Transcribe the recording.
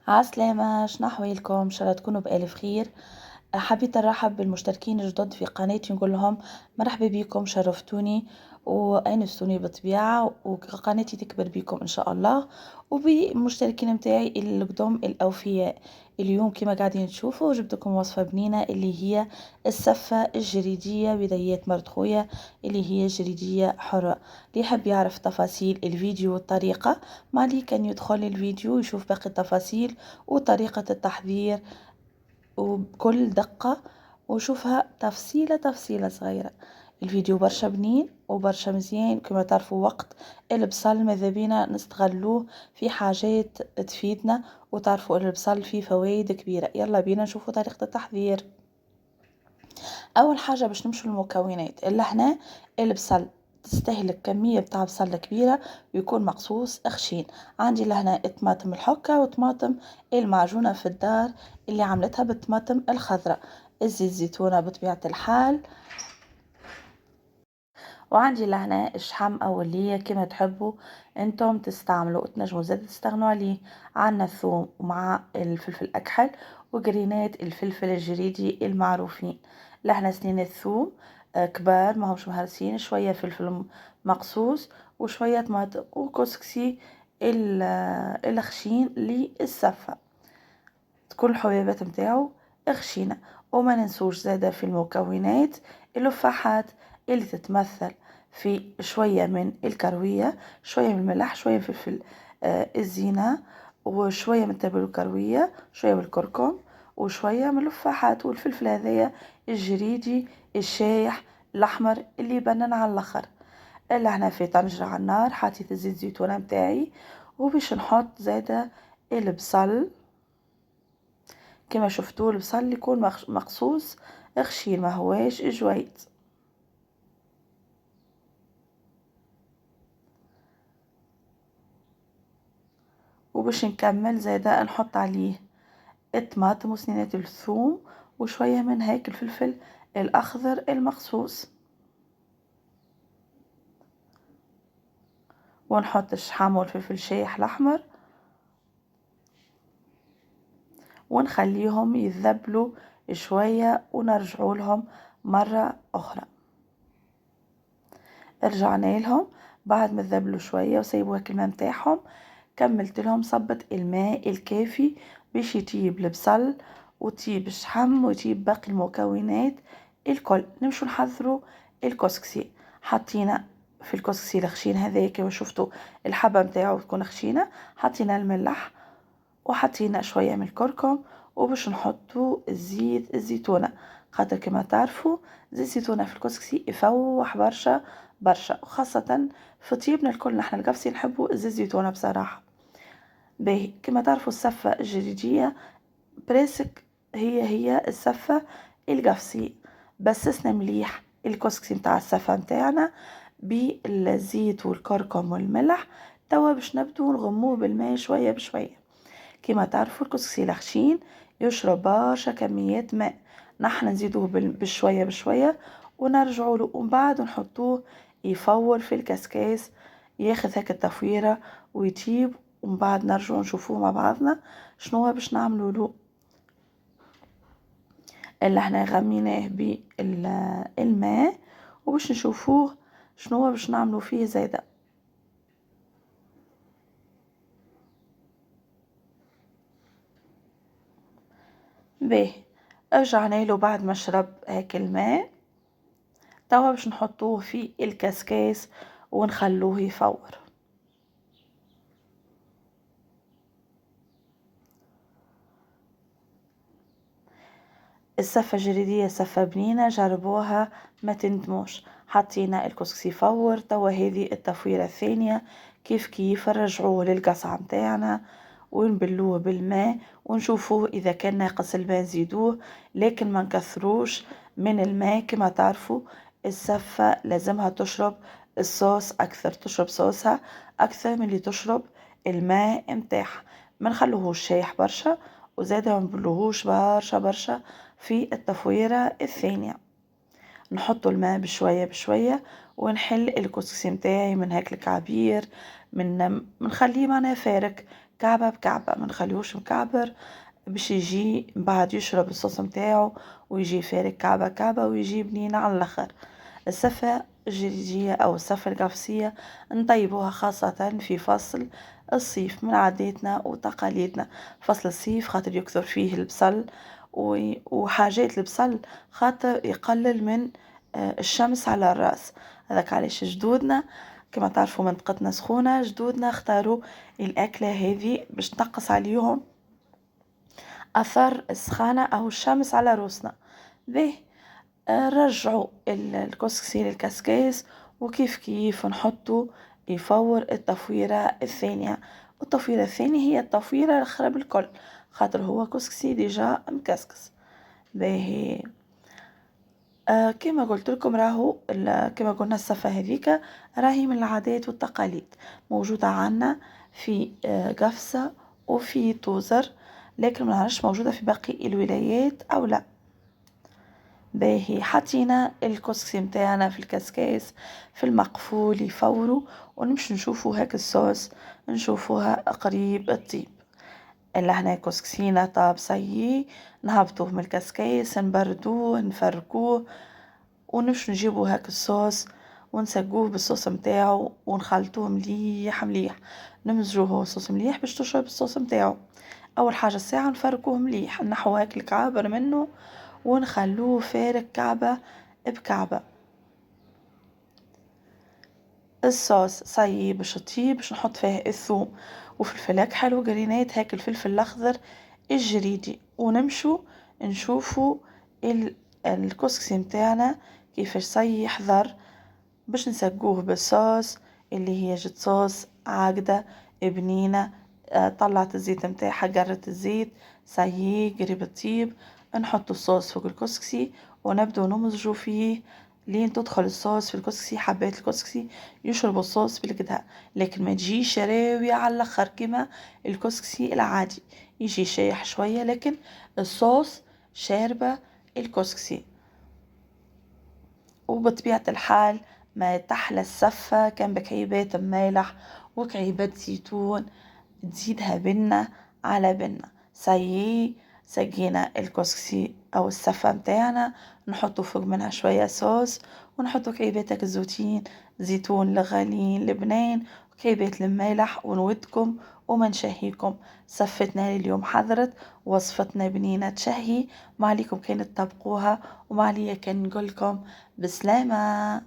عسلامة، شنو أحوالكم؟ إن شاء الله تكونوا بألف خير. حبيت نرحب بالمشتركين الجدد في قناتي ونقول لهم مرحبا بكم، شرفتوني وأنستوني بالطبيعة، وقناتي تكبر بكم إن شاء الله. وبالمشتركين متاعي القدم الأوفياء، اليوم كما قاعدين تشوفوا جبت لكم وصفة بنينة اللي هي السفة الجريدية بدايات مرت خويا، اللي هي جريدية حرة. اللي يحب يعرف تفاصيل الفيديو والطريقة، ما عليه كان يدخل الفيديو يشوف باقي التفاصيل وطريقة التحضير وبكل دقة، وشوفها تفصيلة تفصيلة صغيرة. الفيديو برشا بنين وبرشا مزيان. كما تعرفوا وقت البصل ماذا بينا نستغلوه في حاجات تفيدنا، وتعرفوا البصل فيه فوائد كبيرة. يلا بينا نشوفوا طريقة التحضير. اول حاجة باش نمشوا المكونات اللي هنا. البصل تستهلك كمية بتاع بصل كبيرة ويكون مقصوص خشين. عندي لهنا طماطم الحكة وطماطم المعجونة في الدار اللي عملتها بالطماطم الخضراء. الزيت زيتونة بطبيعة الحال. وعندي لهنا الشحم أولية كما تحبوا انتم تستعملوا، تنجموا زاد تستغنوا عليه. عنا الثوم ومع الفلفل الأكحل وقرينات الفلفل الجريدي المعروفين. لهنا سنين الثوم كبار ما همش مهرسين، شوية فلفل مقصوص وشوية طماطم وكسكسي الخشين للسفة، تكون الحبيبات متاعو خشينة. وما ننسوش زادة في المكونات اللفاحات اللي تتمثل في شوية من الكروية، شوية من الملح، شوية من فلفل الزينة، وشوية من التبل الكروية، شوية من الكركم، وشوية من اللفاحات والفلفل هذايا الجريدي الشايح الأحمر اللي يبنن على الآخر. اللي هنا في طنجرة على النار حطيت الزيت زيتونة متاعي، وباش نحط زادة البصل. كما شفتوا البصل يكون مقصوص خشين ما هواش جويد. وباش نكمل زادا نحط عليه الطماطم وسنينات الثوم وشوية من هيك الفلفل الأخضر المقصوص، ونحط الشحم والفلفل الشايح الأحمر ونخليهم يذبلوا شوية ونرجعوا لهم مرة أخرى. رجعنا لهم بعد ما ذبلوا شوية وسيبوا هاك الماء متاعهم. كملت لهم صبت الماء الكافي باش يطيب البصل وتطيب الشحم وتطيب باقي المكونات الكل. نمشوا نحضروا الكسكسي. حطينا في الكسكسي الخشين هذاك كما شفتوا الحبة متاعو تكون خشينة، حطينا الملح وحطينا شوية من الكركم، وباش نحطوا الزيت الزيتونة، خاطر كما تعرفوا زيت الزيتونة في الكسكسي يفوح برشا برشا، وخاصة في طيبنا الكل نحن القفصي نحبوا زيت الزيتونة بصراحة. باهي كما تعرفوا السفة الجريدية بريسك هي السفة القفصي، بسسنا مليح الكسكسي متاع السفة متاعنا بالزيت والكركم والملح. توا باش نبدو نغموه بالماء شوية بشوية. كما تعرفوا الكسكسي الخشين يشرب برشا كميات ماء، نحن نزيدوه بشوية بشوية ونرجعوا له، ومن بعد نحطوه يفور في الكسكاس ياخذ هيك التفويرة ويطيب، ومن بعد نرجعوا نشوفوه مع بعضنا شنو باش نعملوا له. اللي احنا غميناه بالماء وباش نشوفوه شنو باش نعملوا فيه زايده. باهي رجعنا له بعد ما شرب هاك الماء. توا باش نحطوه في الكسكاس ونخلوه يفور. السفة الجريدية سفة بنينة، جربوها ما تندموش. حطينا الكسكسي يفور، توا هذه التفويرة الثانية كيف كيف نرجعوه للقصعة متاعنا ونبلوه بالماء ونشوفوه اذا كان ناقص الماء نزيدوه، لكن ما نكثروش من الماء. كما تعرفوا السفة لازمها تشرب الصوص اكثر، تشرب صوصها اكثر من اللي تشرب الماء متاعها. ما نخلوهوش شايح برشا وزادا ما نبلوهوش برشا برشا. في التفويرة الثانية نحط الماء بشوية بشوية ونحل الكسكسي متاعي من هاك الكعبير، من نخليه معناه فارك كعبة بكعبة، ما نخليهوش مكعبر باش يجي بعد يشرب الصوص متاعو ويجي فارك كعبة كعبة ويجي بنين على الاخر. السفة الجليدية او السفة القفصية نطيبوها خاصة في فصل الصيف من عاداتنا وتقاليدنا. فصل الصيف خاطر يكثر فيه البصل وحاجات البصل خاطر يقلل من الشمس على الراس. هذاك علاش جدودنا كما تعرفوا منطقتنا سخونة، جدودنا اختاروا الأكلة هذه باش تنقص عليهم أثر السخانة أو الشمس على روسنا. به رجعوا الكسكسي للكسكاس وكيف كيف نحطوا يفور التفويرة الثانية. والتفويرة الثانية هي التفويرة الأخرى بالكل خاطر هو كسكسي ديجا مكسكس. باهي كما قلت لكم راهو كما قلنا السفة هذيك راهي من العادات والتقاليد موجودة عنا في قفصة وفي توزر، لكن ما نعرفش موجودة في باقي الولايات أو لا. باهي حطينا الكسكسي متاعنا في الكسكاس في المقفول يفوروا ونمشي نشوفوا هاك الصوص نشوفوها قريب الطيب. إلا هنا كسكسينا طاب سيي نهبطوه من الكسكاس نبردوه نفركوه ونمشي نجيبو هاك الصوص ونسقوه بالصوص متاعو ونخلطوه مليح مليح. نمزجوه هو الصوص مليح باش تشرب الصوص متاعو. اول حاجه الساعه نفركوه مليح نحو هاك الكعابر منه ونخلوه فارك كعبه بكعبه. الصوص صايي باش طيب باش نحط فيه الثوم وفلفل اكحل وقرينات هاك الفلفل الاخضر الجريدي ونمشو نشوفو الكسكسي متاعنا كيفاش صاي يحضر باش نسقوه بالصوص اللي هي جت صوص عاقدة بنينة. طلعت الزيت متاعها قرت الزيت صايي قريب الطيب. نحط الصوص فوق الكسكسي ونبدو نمزجو فيه لين تدخل الصوص في الكسكسي. حبات الكسكسي يشربوا الصوص بالكدا لكن ما تجيش راوية على الاخر كما الكسكسي العادي يجي شايح شوية لكن الصوص شاربة الكسكسي. وبطبيعة الحال ما تحلى السفة كان بكعيبات مالح وكعيبات زيتون تزيدها بنة على بنة. سايي سقينا الكسكسي او السفة متاعنا نحطو فوق منها شوية صوص ونحطو كعيبات الزيتون زيتون الغالين لبنان وكعيبات المالح ونودكم وما نشهيكم. سفتنا اليوم حضرت وصفتنا بنينة تشهي ما عليكم كانت تطبقوها وما عليا كان نقولكم بسلامة.